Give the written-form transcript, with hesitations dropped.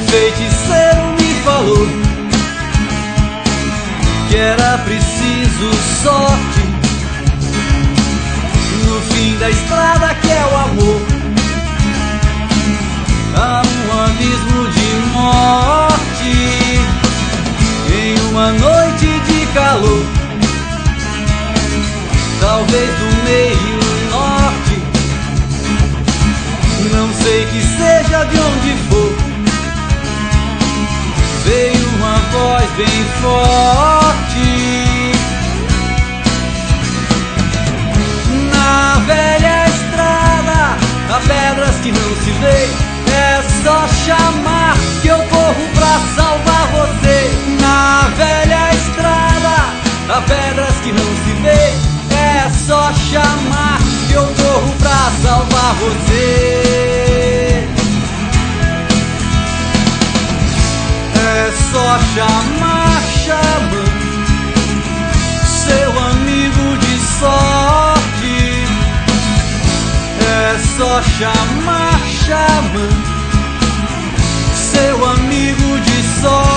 feiticeiro me falou que era preciso sorte no fim da estrada, que é o amor. Há um abismo de morte em uma noite de calor, talvez do meio norte, não sei que seja de onde for. Veio uma voz bem forte na velha estrada, há pedras que não se vê. É só chamar que eu corro pra salvar você. Na velha estrada, há pedras que não se vê. É só chamar que eu corro pra salvar você. É só chamar, chamando seu amigo de sorte. É só chamar, chamando seu amigo de sorte.